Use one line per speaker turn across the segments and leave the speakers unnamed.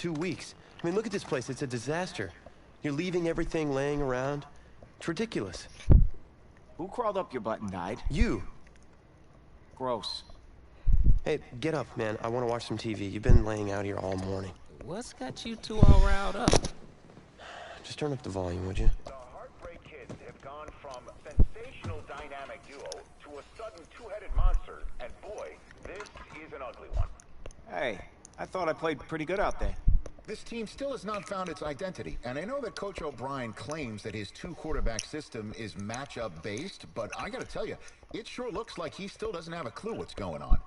2 weeks. I mean, look at this place. It's a disaster. You're leaving everything laying around. It's ridiculous.
Who crawled up your butt and died?
You.
Gross.
Hey, get up, man. I want to watch some TV. You've been laying out here all morning.
What's got you two all riled up?
Just turn up the volume, would you?
The Heartbreak Kids have gone from sensational dynamic duo to a sudden two-headed monster, and boy, this is an ugly one.
Hey, I thought I played pretty good out there.
This team still has not found its identity, and I know that Coach O'Brien claims that his two-quarterback system is matchup-based, but I gotta tell you, it sure looks like he still doesn't have a clue what's going on.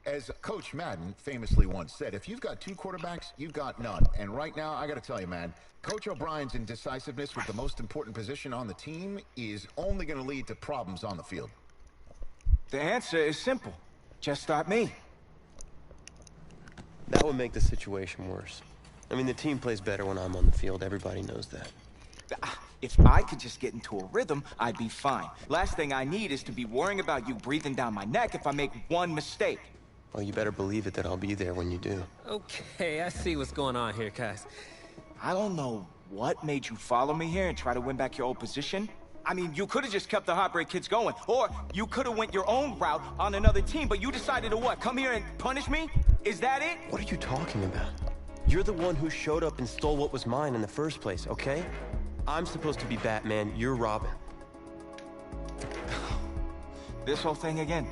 As Coach Madden famously once said, if you've got two quarterbacks, you've got none. And right now, I gotta tell you, man, Coach O'Brien's indecisiveness with the most important position on the team is only gonna lead to problems on the field.
The answer is simple. Just start me.
That would make the situation worse. I mean, the team plays better when I'm on the field. Everybody knows that.
If I could just get into a rhythm, I'd be fine. Last thing I need is to be worrying about you breathing down my neck if I make one mistake.
Well, you better believe it that I'll be there when you do.
Okay, I see what's going on here, guys.
I don't know what made you follow me here and try to win back your old position. I mean, you could have just kept the Heartbreak Kids going, or you could have went your own route on another team, but you decided to what, come here and punish me? Is that it?
What are you talking about? You're the one who showed up and stole what was mine in the first place, okay? I'm supposed to be Batman, you're Robin.
This whole thing again.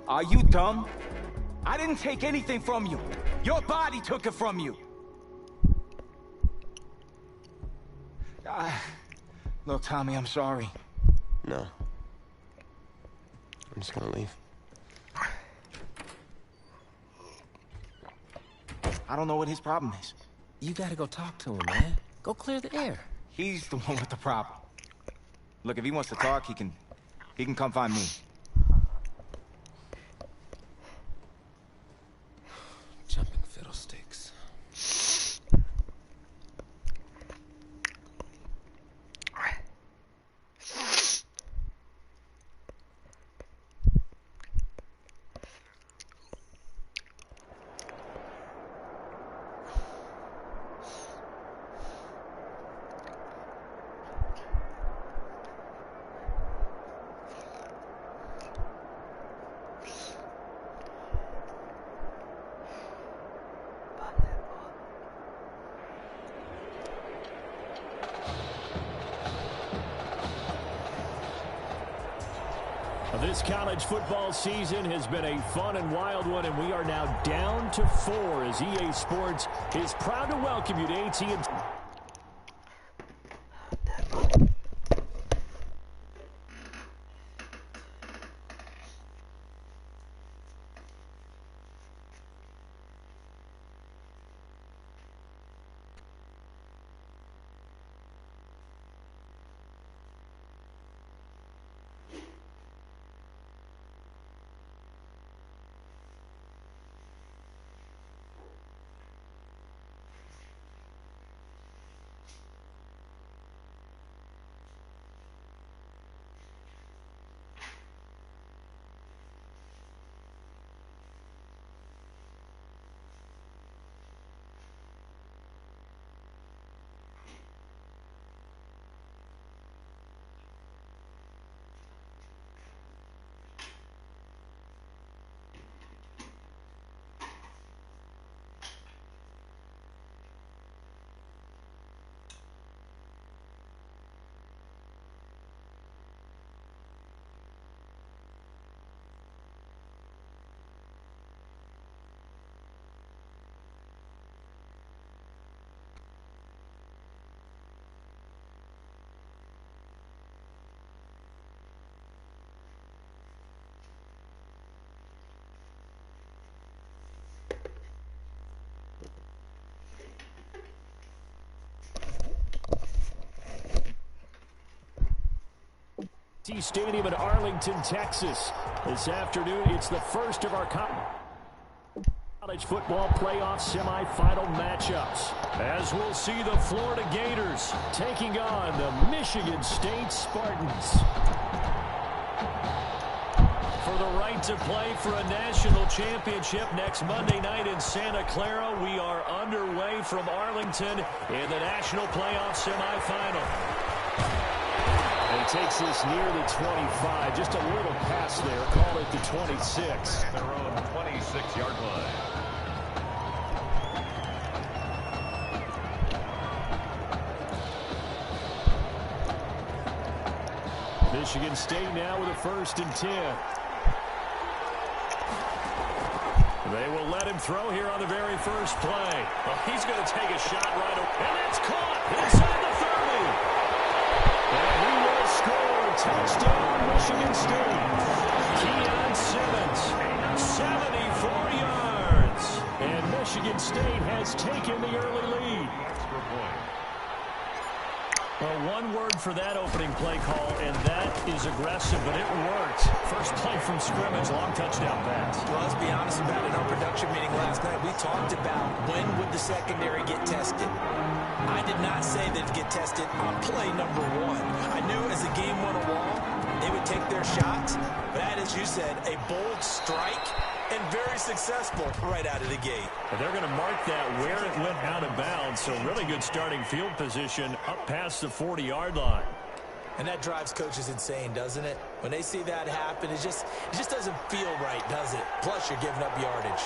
Are you dumb? I didn't take anything from you. Your body took it from you. Look, Tommy, I'm sorry.
No. I'm just gonna leave.
I don't know what his problem is.
You gotta go talk to him, man. Go clear the air.
He's the one with the problem. Look, if he wants to talk, he can come find me.
Jumping fiddlesticks.
This college football season has been a fun and wild one, and we are now down to 4 as EA Sports is proud to welcome you to AT&T. Stadium in Arlington, Texas. This afternoon, it's the first of our college football playoff semifinal matchups, as we'll see the Florida Gators taking on the Michigan State Spartans. For the right to play for a national championship next Monday night in Santa Clara. We are underway from Arlington in the national playoff semifinal.
And he takes this near the 25. Just a little pass there. Call it the 26.
Their own 26-yard line.
Michigan State now with a 1st and 10. They will let him throw here on the very first play. Well, he's going to take a shot right away. And it's caught inside the 30. And he will score. Touchdown, Michigan State. Keon Simmons, 74 yards. And Michigan State has taken the early lead.
Extra point.
Well, one word for that opening play call, and that is aggressive, but it worked. First play from scrimmage, long touchdown pass.
Well, let's be honest about it. In our production meeting last night, we talked about when would the secondary get tested. I did not say they'd get tested on play number 1. I knew as the game went along, they would take their shots. But that, as you said, a bold strike and very successful right out of the gate.
But they're going to mark that where it went out of bounds, so really good starting field position up past the 40-yard line.
And that drives coaches insane, doesn't it? When they see that happen, it just doesn't feel right, does it? Plus, you're giving up yardage.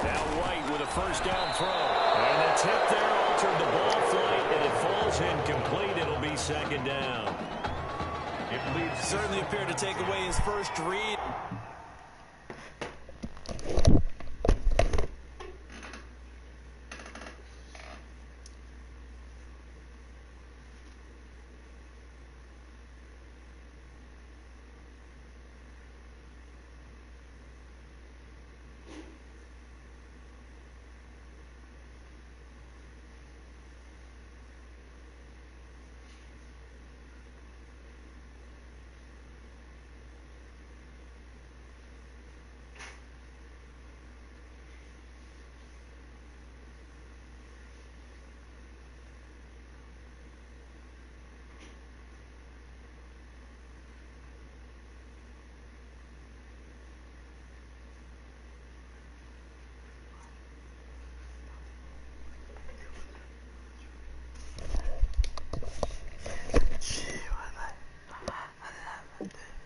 Now White with a first down throw. And the tip there altered the ball flight, and it falls incomplete. It'll be 2nd down.
It leads.
Certainly appeared to take away his first read.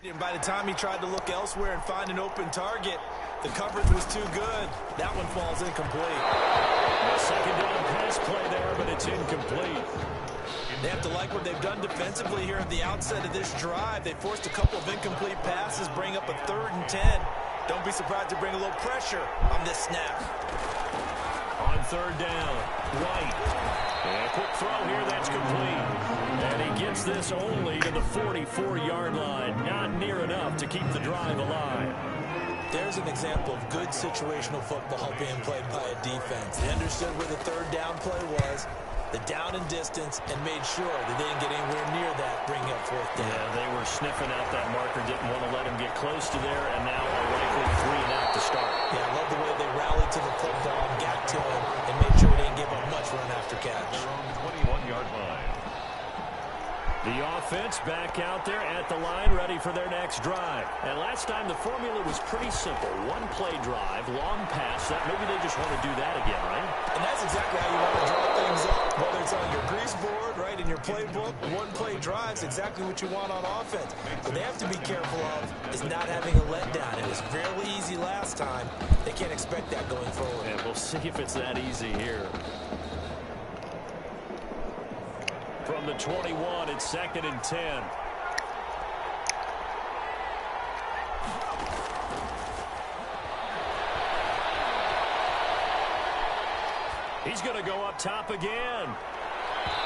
And by the time he tried to look elsewhere and find an open target, the coverage was too good. That one falls incomplete.
A 2nd down pass play there, but it's incomplete.
They have to like what they've done defensively here at the outset of this drive. They forced a couple of incomplete passes, bring up a 3rd and 10. Don't be surprised to bring a little pressure on this snap.
On 3rd down, White. And a quick throw here, that's complete. And he gets this only to the 44-yard line. Not near enough to keep the drive alive.
There's an example of good situational football being played by a defense. They understood where the 3rd down play was, the down and distance, and made sure that they didn't get anywhere near that, bringing up 4th down.
Yeah, they were sniffing out that marker, didn't want to let him get close to there, and now are likely 3 and out to start.
Yeah, I love the way they rallied to the football and got to him and made sure they didn't give up much run after catch.
21-yard line.
The offense back out there at the line, ready for their next drive. And last time the formula was pretty simple. 1-play drive, long pass. That maybe they just want to do that again, right?
And that's exactly how you want to draw things up. Whether it's on your grease board, right, in your playbook, 1-play drives, exactly what you want on offense. What they have to be careful of is not having a letdown. It was fairly easy last time. They can't expect that going forward.
And we'll see if it's that easy here. From the 21, it's 2nd and 10. He's going to go up top again.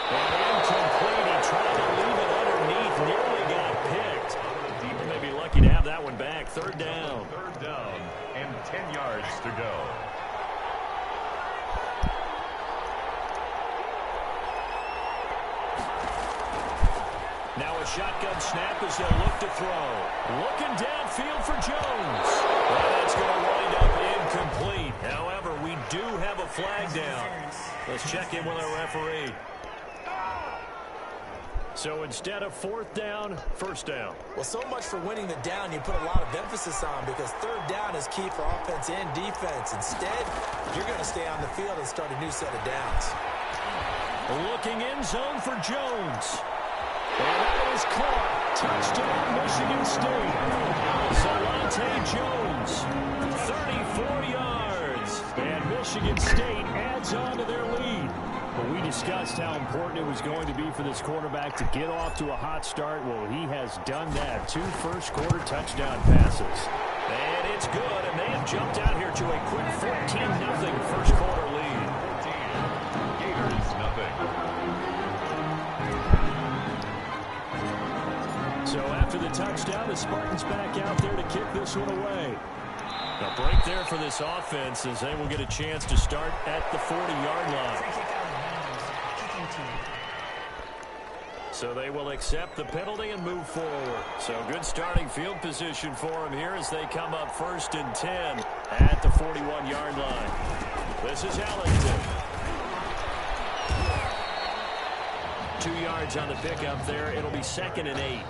And incomplete. He tried to leave it underneath. Nearly got picked. Maybe lucky to have that one back. 3rd down.
3rd down and 10 yards to go.
Now a shotgun snap as they'll look to throw. Looking downfield for Jones. And that's going to wind up incomplete. However, we do have a flag down. Let's check in with our referee. So instead of fourth down, first down.
Well, so much for winning the down you put a lot of emphasis on, because third down is key for offense and defense. Instead, you're going to stay on the field and start a new set of downs.
Looking in zone for Jones. And that is caught. Touchdown, Michigan State. Solante Jones, 34 yards. And Michigan State adds on to their lead. But we discussed how important it was going to be for this quarterback to get off to a hot start. Well, he has done that. 2 first-quarter touchdown passes. And it's good, and they have jumped out here to a quick 14-0 first-quarter lead.
Gators, nothing.
So after the touchdown, the Spartans back out there to kick this one away. A break there for this offense as they will get a chance to start at the 40-yard line. So they will accept the penalty and move forward. So good starting field position for them here as they come up 1st and 10 at the 41-yard line. This is Ellington. 2 yards on the pickup there. It'll be 2nd and 8.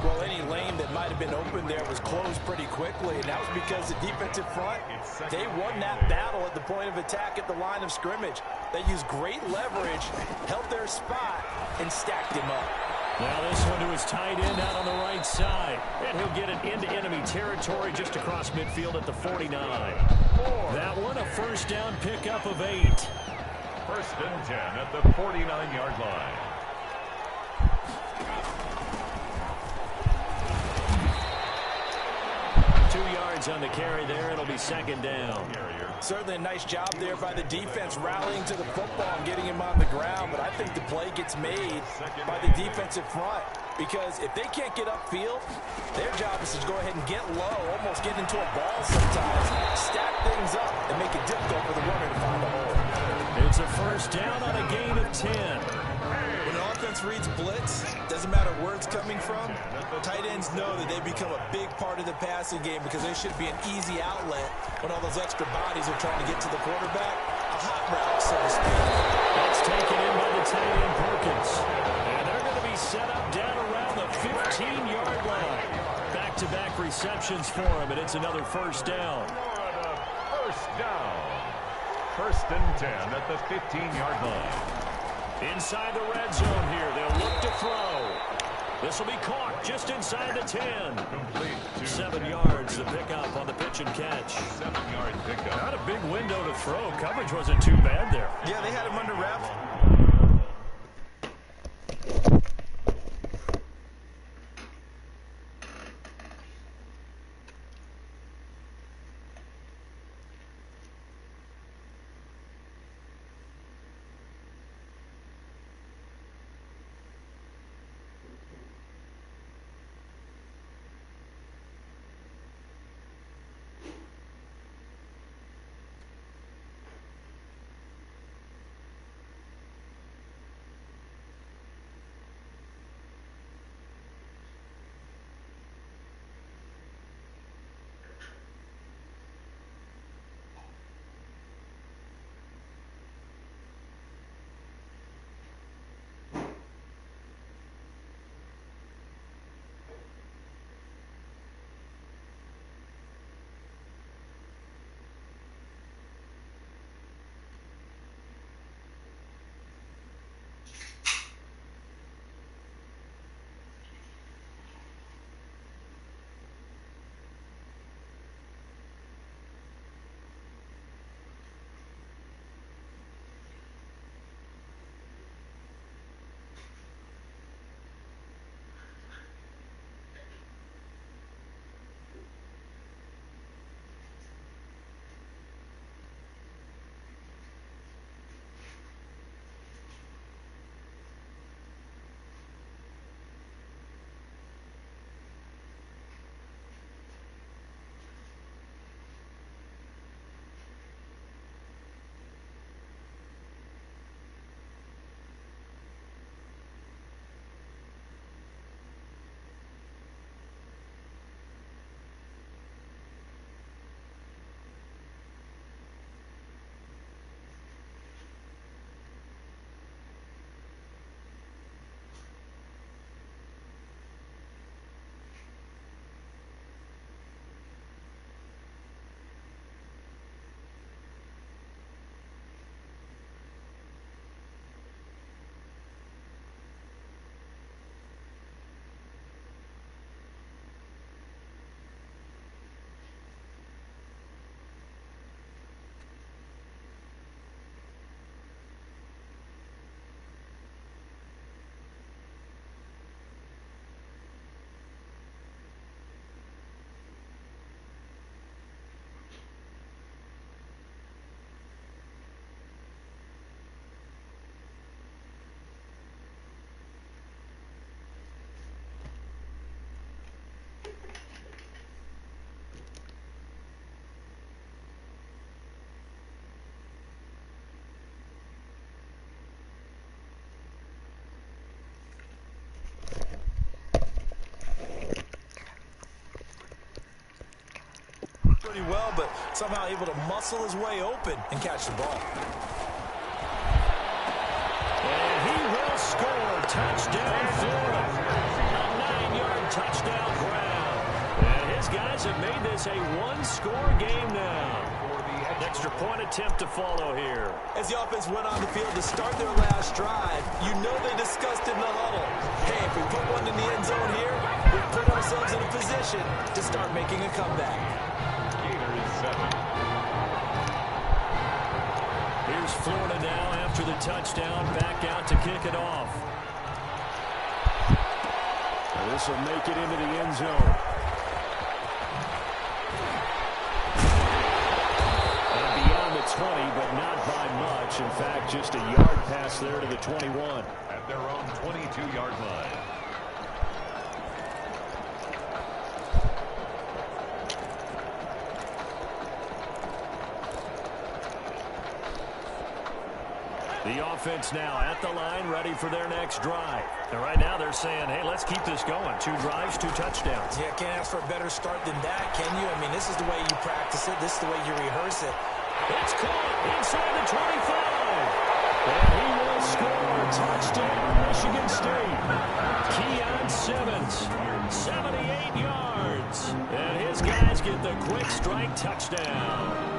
Well, any lane that might have been open there was closed pretty quickly, and that was because the defensive front, they won that battle at the point of attack at the line of scrimmage. They used great leverage, held their spot, and stacked him up.
Now this one to his tight end out on the right side, and he'll get it into enemy territory just across midfield at the 49. That one a first down pickup of 8.
1st and 10 at the 49-yard line.
On the carry there, it'll be 2nd down.
Certainly a nice job there by the defense rallying to the football and getting him on the ground, but I think the play gets made by the defensive front, because if they can't get upfield, their job is to go ahead and get low, almost get into a ball sometimes, stack things up, and make it difficult for the runner to find a hole.
It's a first down on a gain of 10.
When an offense reads blitz, doesn't matter where it's coming from, tight ends know that they become a big part of the passing game, because they should be an easy outlet when all those extra bodies are trying to get to the quarterback. A hot route, so to speak.
That's taken in by the tight end Perkins. And they're going to be set up down around the 15-yard line. Back-to-back receptions for him, and it's another first down.
First down. 1st and 10 at the 15-yard line.
Inside the red zone here. They'll look to throw. This will be caught just inside the 10.
Complete to
7 yards, the pickup on the pitch and catch.
7-yard pickup.
Not a big window to throw. Coverage wasn't too bad there.
Yeah, they had him under wraps. pretty well, but somehow able to muscle his way open and catch the ball.
And he will score. Touchdown, Florida. A 9-yard touchdown ground. And his guys have made this a one-score game now. Extra point attempt to follow here.
As the offense went on the field to start their last drive, you know they discussed in the huddle, hey, if we put one in the end zone here, we put ourselves in a position to start making a comeback.
Gators 7.
Here's Florida now after the touchdown, back out to kick it off. This will make it into the end zone. And beyond the 20, but not by much. In fact, just a yard pass there to the 21.
At their own 22-yard line.
The offense now at the line, ready for their next drive. And right now they're saying, hey, let's keep this going. 2 drives, 2 touchdowns.
Yeah, can't ask for a better start than that, can you? I mean, this is the way you practice it. This is the way you rehearse it.
It's caught inside the 25. And he will score. Touchdown, Michigan State. Keon Simmons, 78 yards. And his guys get the quick strike touchdown.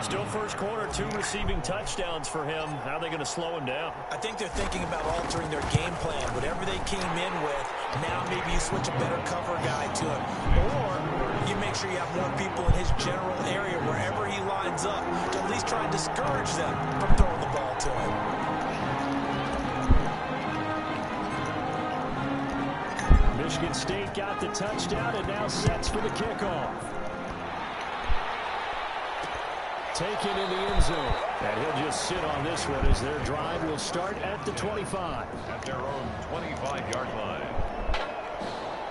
Still first quarter, 2 receiving touchdowns for him. How are they going to slow him down?
I think they're thinking about altering their game plan. Whatever they came in with, now maybe you switch a better cover guy to him. Or you make sure you have more people in his general area wherever he lines up to at least try and discourage them from throwing the ball to him.
Michigan State got the touchdown and now sets for the kickoff. Taken in the end zone. And he'll just sit on this one as their drive will start at the 25.
At their own 25-yard line.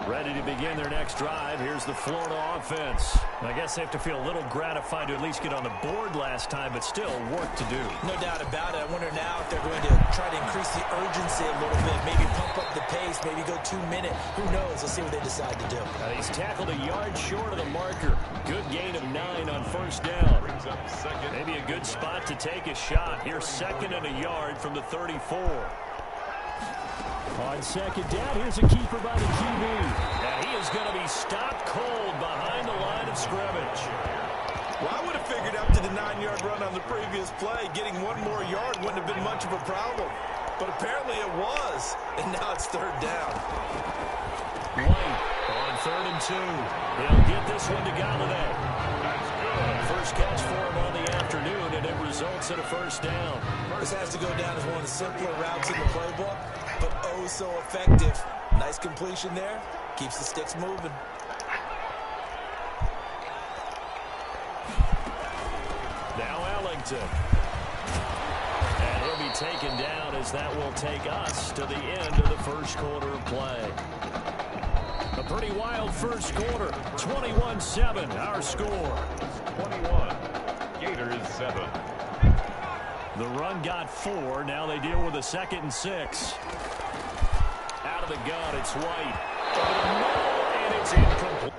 Ready to begin their next drive. Here's the Florida offense. I guess they have to feel a little gratified to at least get on the board last time, but still work to do.
No doubt about it. I wonder now if they're going to try to increase the urgency a little bit, maybe pump up the pace, maybe go 2-minute. Who knows? Let's see what they decide to do.
He's tackled a yard short of the marker. Good gain of 9 on first down. Maybe a good spot to take a shot. Here's 2nd and a yard from the 34. On second down, here's a keeper by the QB. And he is going to be stopped cold behind the line of scrimmage.
Well, I would have figured after the 9-yard run on the previous play, getting 1 more yard wouldn't have been much of a problem. But apparently it was, and now it's 3rd down.
White on 3rd and 2. He'll get this one to Galladay.
That's good.
First catch for him on the afternoon, and it results in a first down.
This has to go down as one of the simpler routes in the playbook, but oh so effective. Nice completion there. Keeps the sticks moving.
Now Ellington. And he'll be taken down as that will take us to the end of the first quarter of play. A pretty wild first quarter. 21-7, our score.
21. Gators 7.
The run got 4. Now they deal with a 2nd and 6. Out of the gun, it's White. And it's incomplete.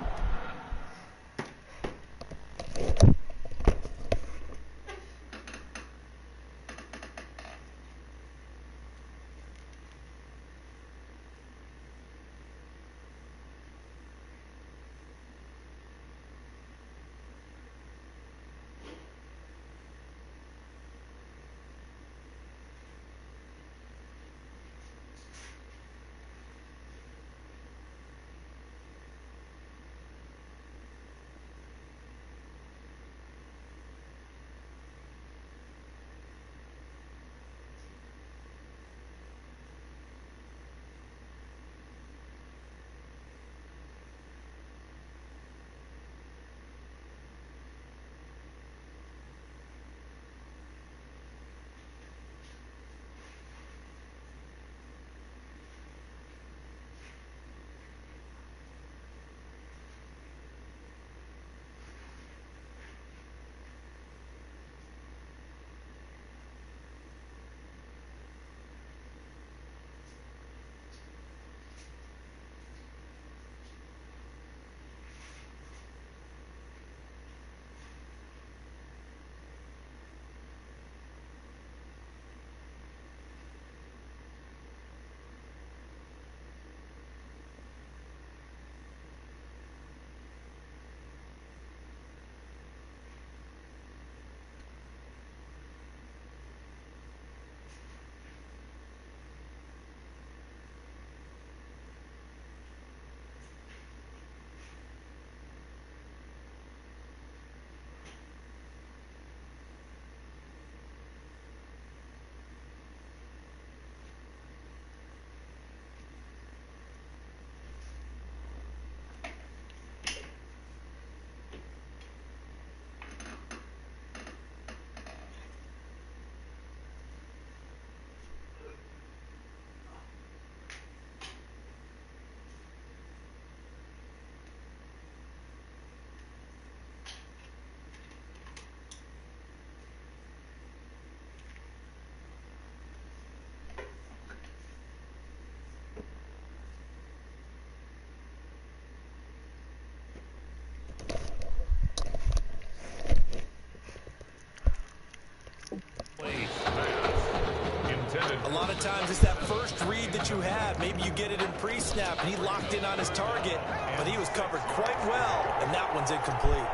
times it's that first read that you have. Maybe you get it in pre-snap, and he locked in on his target, but he was covered quite well, and that one's incomplete.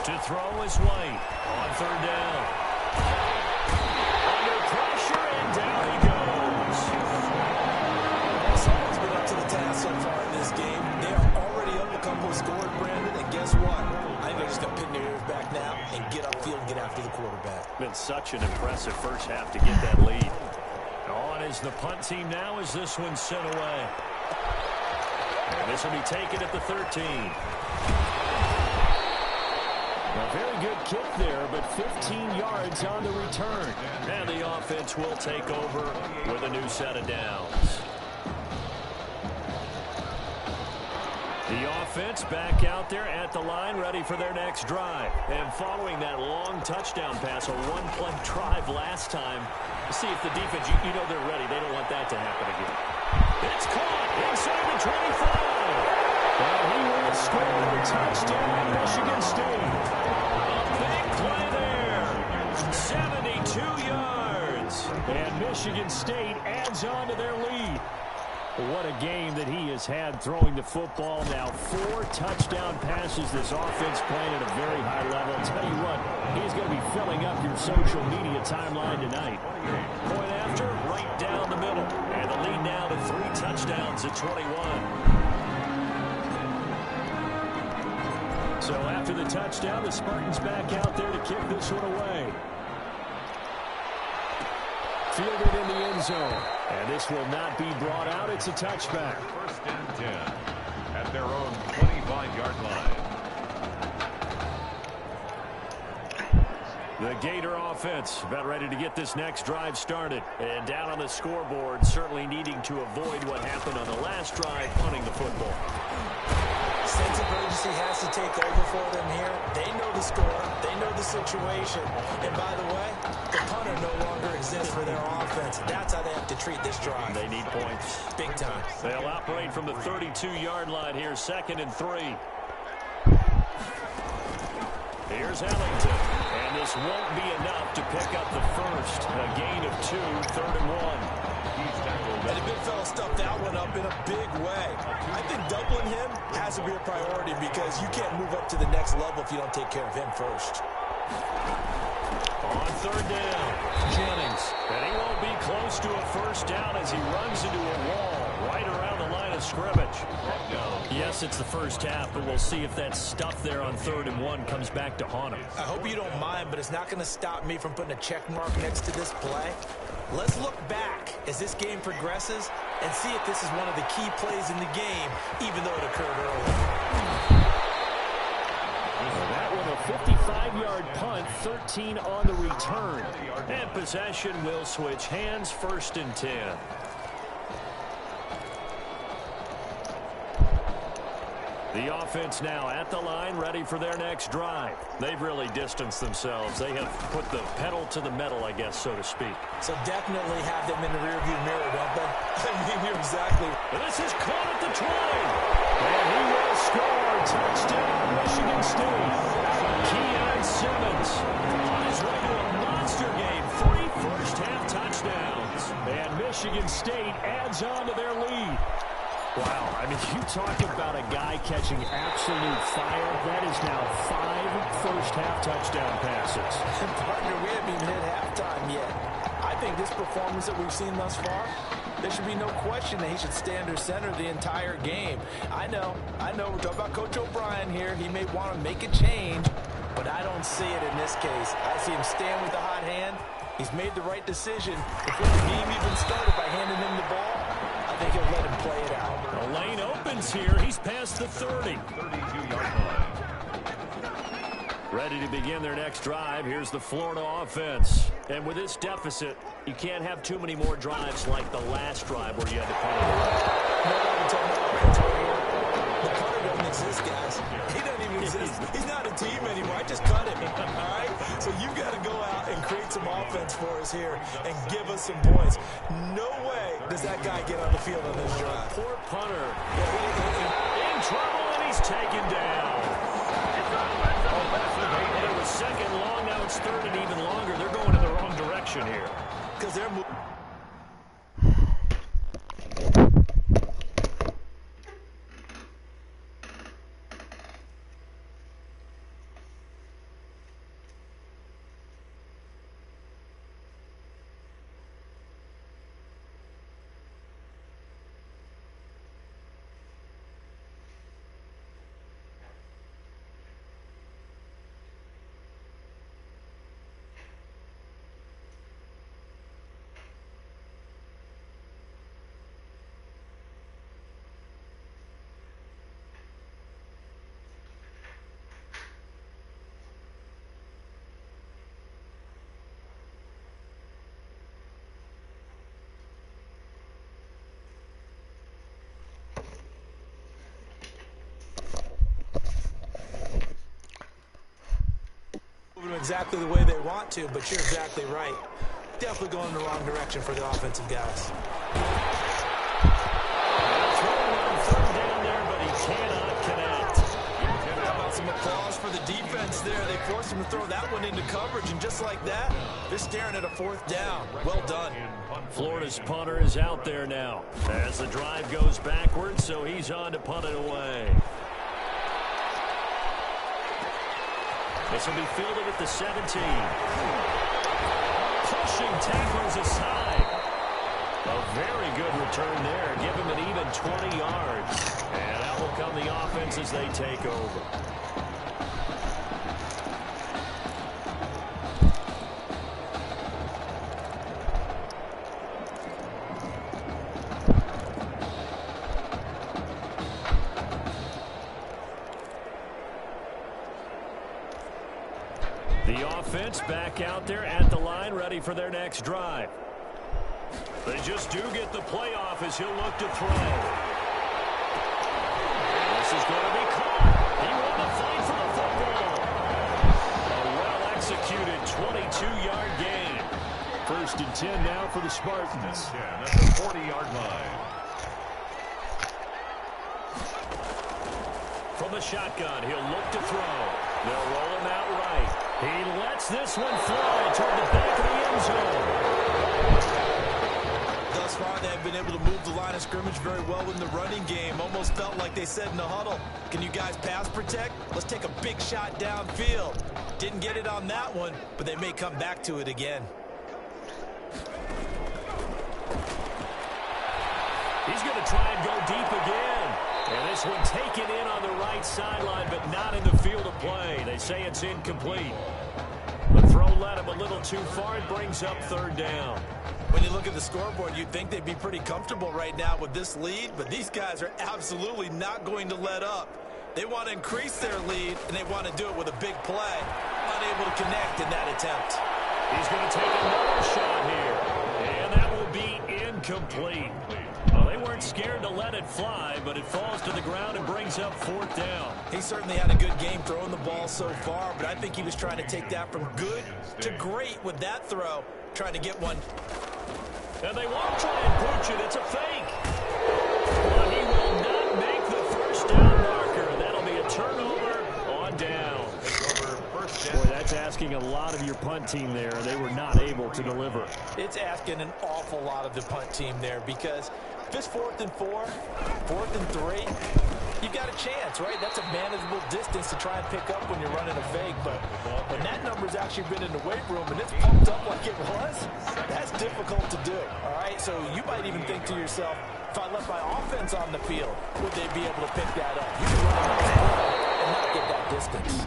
To throw is White on third down. Under pressure, and down he goes.
Someone's been up to the task so far in this game. They are already up a couple of scores, Brandon, and guess what? I think they're just going to pin their ears back now and get upfield and get after the quarterback.
Been such an impressive first half to get that lead. On is the punt team now as this one's sent away. And this will be taken at the 13. A very good kick there, but 15 yards on the return. And the offense will take over with a new set of downs. The offense back out there at the line, ready for their next drive. And following that long touchdown pass, a one-play drive last time, see if the defense, you know they're ready. They don't want that to happen again. It's caught inside the 25. Well, he will score a touchdown, Michigan State. A big play there. 72 yards. And Michigan State adds on to their lead. What a game that he has had throwing the football now. 4 touchdown passes. This offense playing at a very high level. I'll tell you what, he's going to be filling up your social media timeline tonight. Point after, right down the middle. And the lead now to 3 touchdowns at 21. So after the touchdown, the Spartans back out there to kick this one away. Fielded in the end zone. And this will not be brought out. It's a touchback.
First and 10 at their own 25-yard line.
The Gator offense about ready to get this next drive started. And down on the scoreboard, certainly needing to avoid what happened on the last drive, punting the football.
Sense of urgency has to take over for them here. They know the score. They know the situation. And by the way, the punter no longer exists for their offense. That's how they have to treat this drive.
They need points.
Big time.
They'll operate from the 32-yard line here, 2nd and 3. Here's Ellington. And this won't be enough to pick up the first. A gain of 2, 3rd and 1.
And the big fella stuffed that one up in a big way. I think doubling him has to be a priority because you can't move up to the next level if you don't take care of him first.
On 3rd down, Jennings. And he won't be close to a first down as he runs into a wall right around the line of scrimmage. Yes, it's the first half, but we'll see if that stuff there on 3rd and 1 comes back to haunt him.
I hope you don't mind, but it's not going to stop me from putting a check mark next to this play. Let's look back as this game progresses and see if this is one of the key plays in the game, even though it occurred early.
That one a 55-yard punt, 13 on the return. And possession will switch hands, 1st and 10. The offense now at the line, ready for their next drive. They've really distanced themselves. They have put the pedal to the metal, I guess, so to speak.
So definitely have them in the rearview mirror, don't they? I mean, you're exactly.
And this is caught at the 20. And he will score. Touchdown, Michigan State. Keon Simmons on his way to a monster game. 3 first-half touchdowns. And Michigan State adds on to their lead. Wow, I mean, you talk about a guy catching absolute fire. That is now 5 first-half touchdown passes.
And partner, we haven't even hit halftime yet. I think this performance that we've seen thus far, there should be no question that he should stay under center the entire game. I know, we're talking about Coach O'Brien here. He may want to make a change, but I don't see it in this case. I see him stand with the hot hand. He's made the right decision before the game even started by handing him the ball. I think he'll let him play it out.
The lane opens here. He's past the 30.
32-yard line.
Ready to begin their next drive. Here's the Florida offense. And with this deficit, you can't have too many more drives like the last drive where you had to punt it away.
The punter doesn't exist, guys. He doesn't even exist. He's not a team anymore. I just cut him. All right? So you got to go out and create some offense for us here and give us some points. No way does that guy get on the field on this drive.
Poor punter. In trouble, and he's taken down. It was 2nd long. Now it's 3rd and even longer. They're
possession here.
Because they're moving. Exactly the way they want to, but you're exactly right. Definitely going in the wrong direction for the offensive guys.
Third down there, but he cannot connect.
How about some applause for the defense there? They forced him to throw that one into coverage, and just like that, they're staring at a fourth down. Well done.
Florida's punter is out there now as the drive goes backwards, so he's on to punt it away. This will be fielded at the 17. Pushing tacklers aside. A very good return there. Give him an even 20 yards. And out will come the offense as they take over. The offense back out there at the line, ready for their next drive. They just do get the playoff as he'll look to throw. This is going to be caught. He won the fight for the football. A well-executed 22-yard gain. 1st and 10 now for the Spartans.
10 at the 40-yard line.
From the shotgun, he'll look to throw. They'll roll him out right. He lets this one fly toward the back of the end zone.
Thus far, they've been able to move the line of scrimmage very well in the running game. Almost felt like they said in the huddle, can you guys pass protect? Let's take a big shot downfield. Didn't get it on that one, but they may come back to it again.
He's going to try and go deep again. And this one taken in on the right sideline, but not in the field of play. They say it's incomplete. The throw led him a little too far. It brings up 3rd down.
When you look at the scoreboard, you'd think they'd be pretty comfortable right now with this lead, but these guys are absolutely not going to let up. They want to increase their lead, and they want to do it with a big play. Unable to connect in that attempt.
He's going to take another shot here, and that will be incomplete. Well, they weren't scared to let it fly, but it falls to the ground and brings up 4th down.
He certainly had a good game throwing the ball so far, but I think he was trying to take that from good to great with that throw, trying to get one.
And they won't try and pooch it. It's a fake. But he will not make the 1st down marker. That'll be a turnover on down. Boy, that's asking a lot of your punt team there. They were not able to deliver.
It's asking an awful lot of the punt team there because if it's 4th and 4, 4th and 3, you've got a chance, right? That's a manageable distance to try and pick up when you're running a fake. But when that number's actually been in the weight room and it's pumped up like it was, that's difficult to do, all right? So you might even think to yourself, if I left my offense on the field, would they be able to pick that up? You can run a nice play and not get that distance.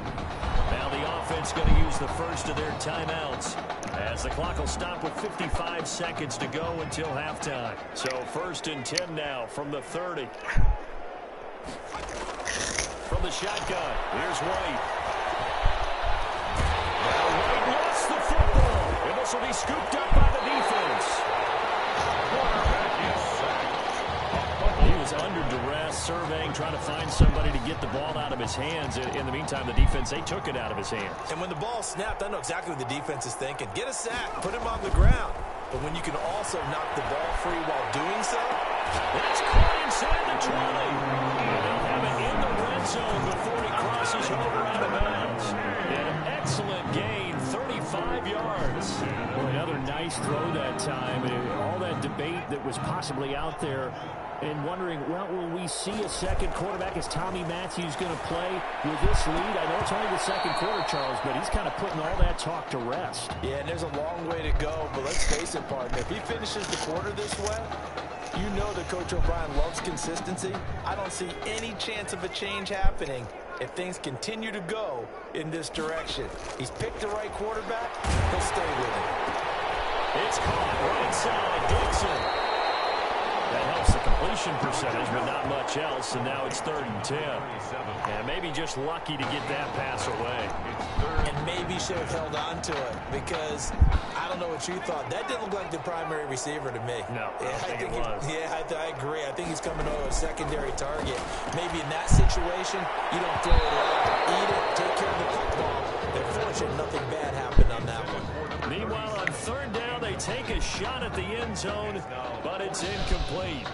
Now the offense going to use the first of their timeouts as the clock will stop with 55 seconds to go until halftime. So 1st and 10 now from the 30. From the shotgun, here's White. Now White lost the football, and this will be scooped up by the defense. He was under duress, surveying, trying to find somebody to get the ball out of his hands. In the meantime, the defense, they took it out of his hands.
And when the ball snapped, I know exactly what the defense is thinking. Get a sack, put him on the ground. But when you can also knock the ball free while doing so,
that's caught inside the 20. And they'll have it in the red zone before he crosses over out of bounds. An excellent gain, 35 5 yards.
Boy, another nice throw that time. All that debate that was possibly out there and wondering, well, will we see a second quarterback? Is Tommy Matthews going to play with this lead? I know it's only the second quarter, Charles, but he's kind of putting all that talk to rest.
Yeah, and there's a long way to go, but let's face it, partner. If he finishes the quarter this way, you know that Coach O'Brien loves consistency. I don't see any chance of a change happening if things continue to go in this direction. He's picked the right quarterback. He'll stay with it.
It's caught right side. Dixon. That helps the completion percentage, but not much else, and now it's 3rd and 10. And maybe just lucky to get that pass away.
And maybe should have held on to it, because I don't know what you thought. That didn't look like the primary receiver to me.
No, I don't think it was.
I agree. I think he's coming over a secondary target. Maybe in that situation, you don't throw it away. Eat it, take care of the football. They're fortunate nothing bad happened on that one.
Meanwhile, on 3rd down, they take a shot at the end zone, but it's incomplete.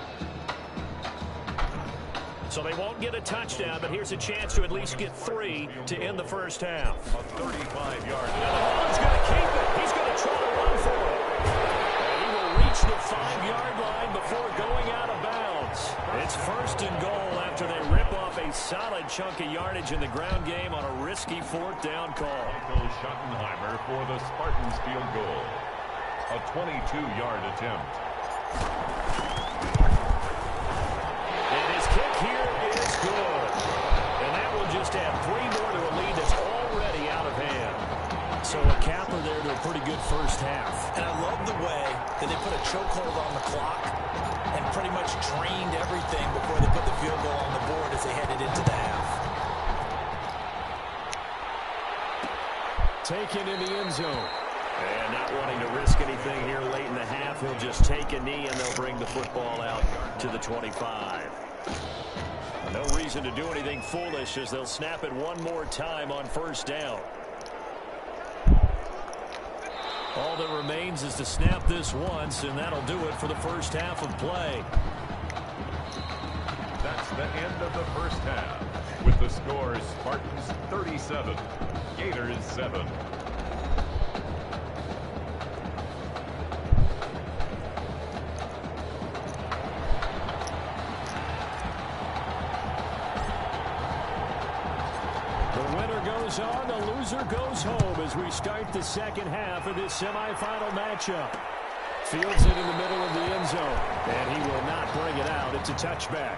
So they won't get a touchdown, but here's a chance to at least get 3 to end the first half.
A 35-yard.
And the Ball's going to keep it. He's going to try to run for it. And he will reach the 5-yard line before going out of bounds. It's 1st and goal after they rip off a solid chunk of yardage in the ground game on a risky 4th down call.
Michael Schottenheimer for the Spartans field goal. A 22-yard attempt.
And his kick here is good. And that will just add 3 more to a lead that's already out of hand. So a capper there to a pretty good first half.
And I love the way that they put a chokehold on the clock and pretty much drained everything before they put the field goal on the board as they headed into the half.
Taken in the end zone.
And not wanting to risk anything here late in the half, he'll just take a knee and they'll bring the football out to the 25. No reason to do anything foolish as they'll snap it one more time on 1st down. All that remains is to snap this once, and that'll do it for the first half of play.
That's the end of the first half. With the score, Spartans 37, Gators 7.
On, the loser goes home as we start the second half of this semifinal matchup. Fields it in the middle of the end zone, and he will not bring it out. It's a touchback.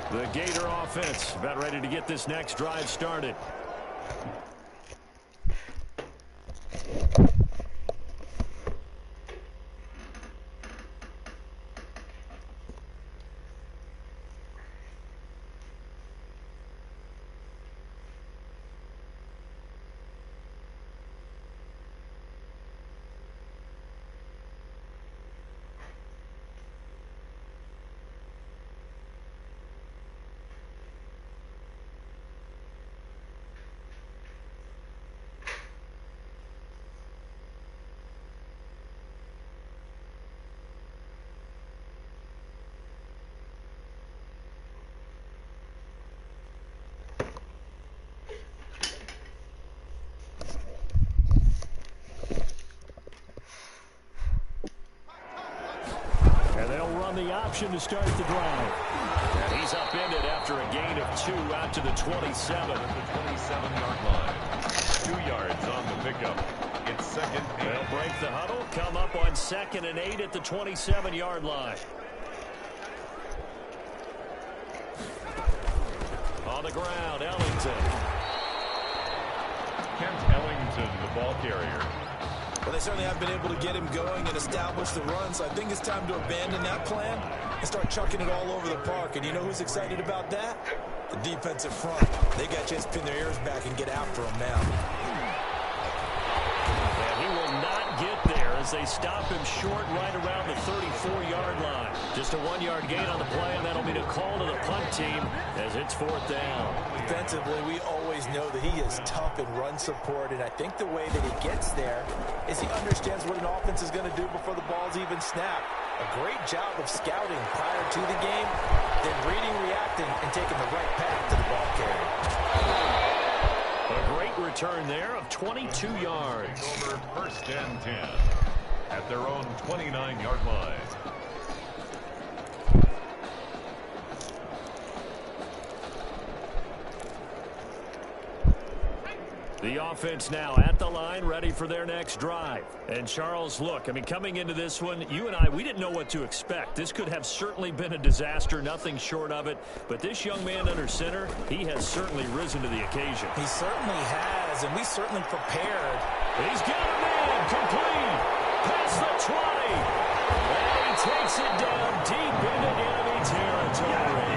The Gator offense about ready to get this next drive started. The option to start the drive.
And he's upended after a gain of 2 out to the 27.
At the 27-yard line. 2 yards on the pickup. It's 2nd and
They'll break the huddle, come up on 2nd and 8 at the 27-yard line. On the ground, Ellington.
Kent Ellington, the ball carrier.
Well, they certainly have been able to get him going and establish the run, so I think it's time to abandon that plan and start chucking it all over the park. And you know who's excited about that? The defensive front. They got a chance to pin their ears back and get after him now.
And he will not get there as they stop him short right around the 34-yard line. Just a 1-yard gain on the play, and that'll mean a call to the punt team as it's 4th down.
Defensively, we always know that he is tough in run support, and I think the way that he gets there is he understands what an offense is going to do before the ball's even snapped. A great job of scouting prior to the game, then reading, reacting, and taking the right path to the ball carrier.
A great return there of 22 yards.
Over first and 10 at their own 29-yard line.
The offense now at the line, ready for their next drive. And Charles, look, I mean, coming into this one, you and I, we didn't know what to expect. This could have certainly been a disaster, nothing short of it. But this young man under center, he has certainly risen to the occasion.
He certainly has, and we certainly prepared.
He's got a man complete. Past the 20. And he takes it down deep into enemy territory.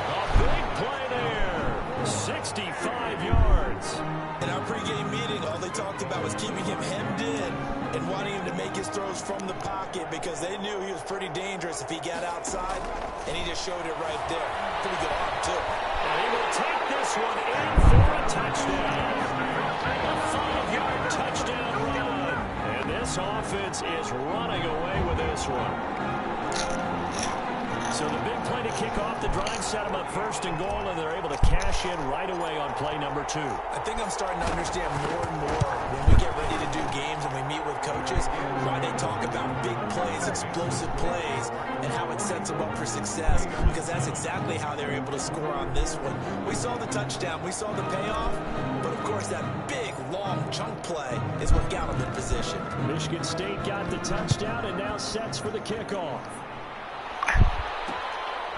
A big play there. 65 yards.
In our pregame meeting, all they talked about was keeping him hemmed in and wanting him to make his throws from the pocket because they knew he was pretty dangerous if he got outside, and he just showed it right there. Pretty good arm, too.
And he will take this one in for a touchdown. A 5-yard touchdown run. And this offense is running away with this one. So the big play to kick off the drive set them up first and goal, and they're able to cash in right away on play number 2.
I think I'm starting to understand more and more when we get ready to do games and we meet with coaches why they talk about big plays, explosive plays, and how it sets them up for success, because that's exactly how they're able to score on this one. We saw the touchdown, we saw the payoff, but of course that big, long chunk play is what got them in position.
Michigan State got the touchdown and now sets for the kickoff.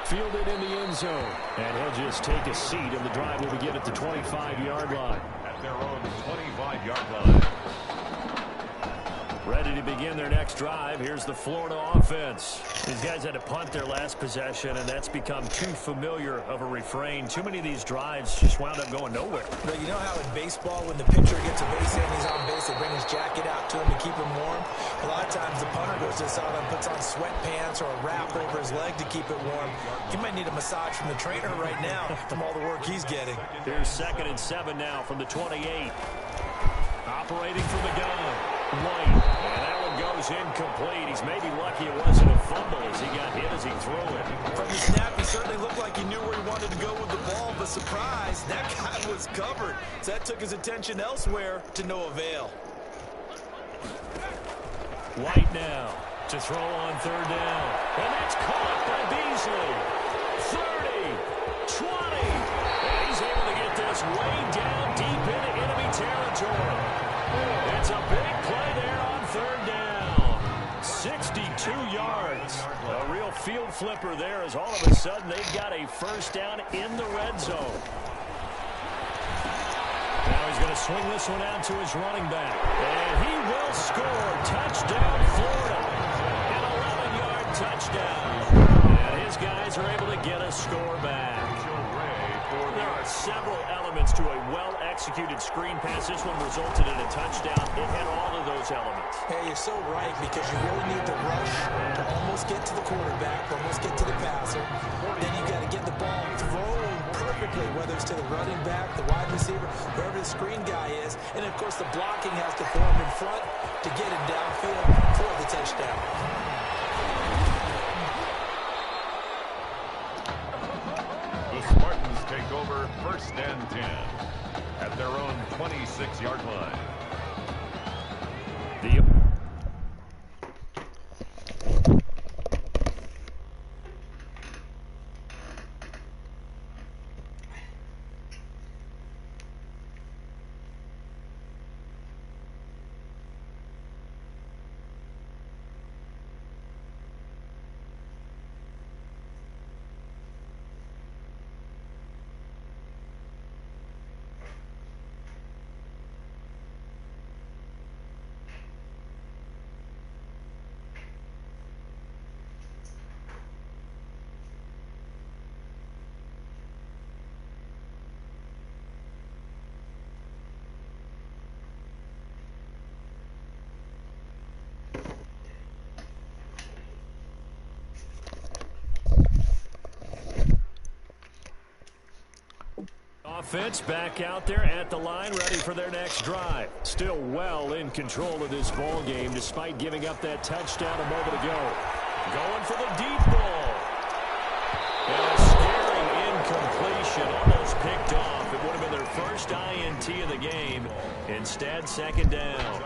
Fielded in the end zone. And he'll just take a seat, and the drive will begin at the 25-yard line.
At their own 25-yard line.
Ready to begin their next drive. Here's the Florida offense. These guys had to punt their last possession, and that's become too familiar of a refrain. Too many of these drives just wound up going nowhere.
But you know how in baseball, when the pitcher gets a base hit and he's on base, they bring his jacket out to him to keep him warm? A lot of times the punter goes to the sideline, puts on sweatpants or a wrap over his leg to keep it warm. He might need a massage from the trainer right now from all the work he's getting.
Here's 2nd and 7 now from the 28. Operating from the gun. White. And that one goes incomplete. He's maybe lucky it wasn't a fumble as he got hit as he threw it.
From the snap, he certainly looked like he knew where he wanted to go with the ball, but surprise, that guy was covered. So that took his attention elsewhere to no avail.
White now to throw on 3rd down. And that's caught by Beasley. 30, 20. And he's able to get this way down deep into enemy territory. It's a big play there on 3rd down. 62 yards. A real field flipper there as all of a sudden they've got a first down in the red zone. Now he's going to swing this one out to his running back. And he will score. Touchdown, Florida. An 11-yard touchdown. And his guys are able to get a score back. There are several elements to a well-executed screen pass. This one resulted in a touchdown. It had all of those elements.
Hey, you're so right, because you really need the rush to almost get to the quarterback, almost get to the passer. Then you got to get the ball thrown perfectly, whether it's to the running back, the wide receiver, wherever the screen guy is. And, of course, the blocking has to form in front to get him downfield for the touchdown.
Spartans take over 1st and 10 at their own 26-yard line.
Offense back out there at the line, ready for their next drive. Still well in control of this ball game, despite giving up that touchdown a moment ago. Going for the deep ball. And a scary incompletion, almost picked off. It would have been their first INT of the game. Instead, second down.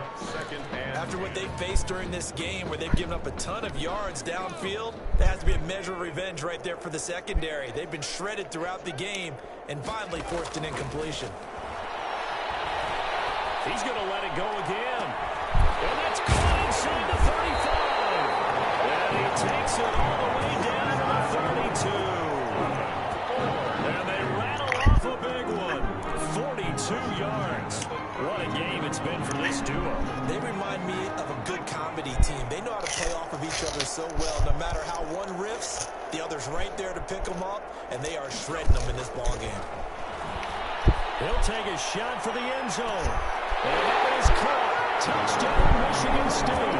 After what they faced during this game where they've given up a ton of yards downfield, there has to be a measure of revenge right there for the secondary. They've been shredded throughout the game and finally forced an incompletion.
He's going to let it go again. And that's caught inside the 35. And he takes it all the way down to the 32. And they rattle off a big one. 42 yards. What a game it's been for this duo.
They remind me of a good comedy team. They know how to play off of each other so well. No matter how one riffs, the other's right there to pick them up, and they are shredding them in this ball game.
He'll take a shot for the end zone. And it is caught. Touchdown, Michigan State.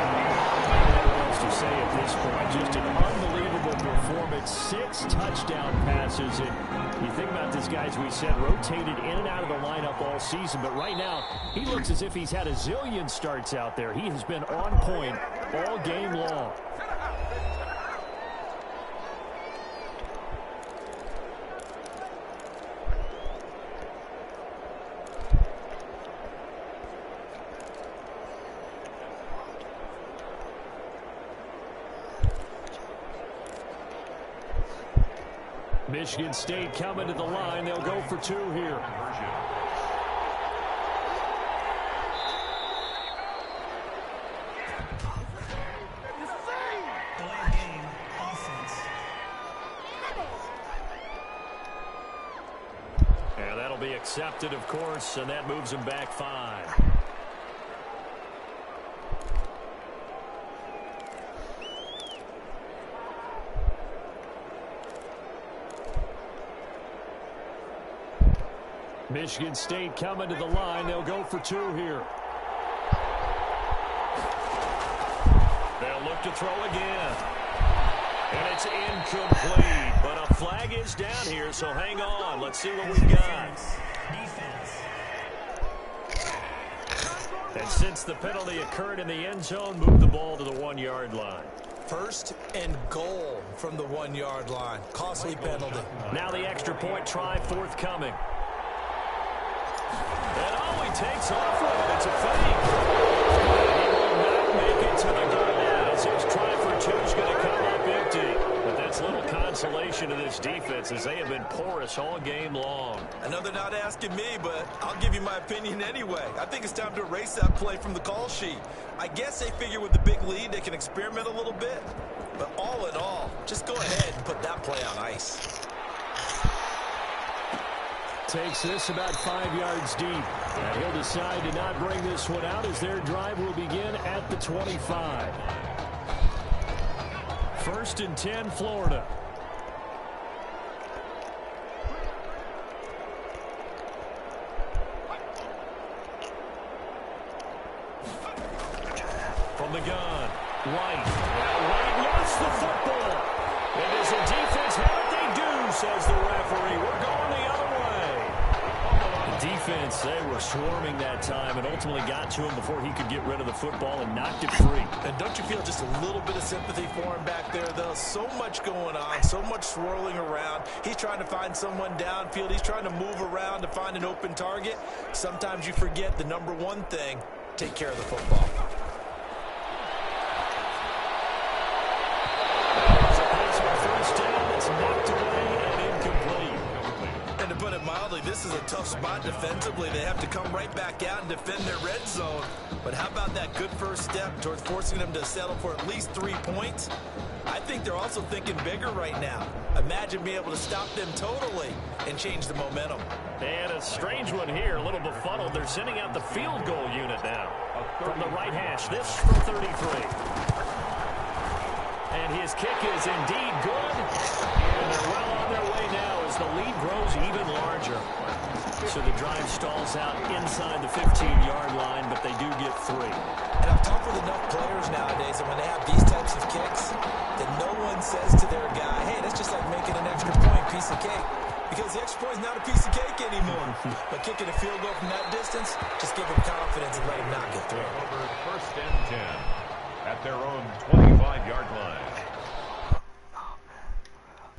What's to say at this point? Just an unbelievable performance. 6 touchdown passes. And you think about this guy, as we said, rotated in and out of the lineup all season. But right now, he looks as if he's had a zillion starts out there. He has been on point all game long. Michigan State coming to the line. They'll go for 2 here. And that'll be accepted, of course, and that moves them back 5. Michigan State coming to the line. They'll go for 2 here. They'll look to throw again. And it's incomplete. But a flag is down here, so hang on. Let's see what we've got. And since the penalty occurred in the end zone, move the ball to the 1-yard line.
First and goal from the 1-yard line. Costly penalty.
Now the extra point try forthcoming. And all he takes off with it, it's a fake. He will not make it to the goal line as his try for 2 is going to come up empty. But that's little consolation to this defense as they have been porous all game long.
I know they're not asking me, but I'll give you my opinion anyway. I think it's time to erase that play from the call sheet. I guess they figure with the big lead they can experiment a little bit. But all in all, just go ahead and put that play on ice.
Takes this about 5 yards deep. And he'll decide to not bring this one out as their drive will begin at the 25. 1st and 10, Florida. From the gun, White. Now White lost the football. And as a defense, how they do, says the referee. We're going the other way. Defense, they were swarming that time and ultimately got to him before he could get rid of the football and knocked it free.
And don't you feel just a little bit of sympathy for him back there, though? So much going on, so much swirling around. He's trying to find someone downfield. He's trying to move around to find an open target. Sometimes you forget the number one thing, take care of the football.
There's a pass for first down. It's knocked away and incomplete.
And to put it mildly, this is a tough spot defensively. They have to come right back out and defend their red zone. But how about that good first step towards forcing them to settle for at least 3 points? I think they're also thinking bigger right now. Imagine being able to stop them totally and change the momentum.
And a strange one here, a little befuddled. They're sending out the field goal unit now. From the right hash, this from 33. And his kick is indeed good. And they're well on their way now as the lead grows even larger. So the drive stalls out inside the 15-yard line, but they do get 3.
And I've talked with enough players nowadays, and when they have these types of kicks, that no one says to their guy, hey, that's just like making an extra point, piece of cake. Because the extra point is not a piece of cake anymore. But kicking a field goal from that distance, just give them confidence and let them not get through.
Over 1st and 10 at their own 25-yard line.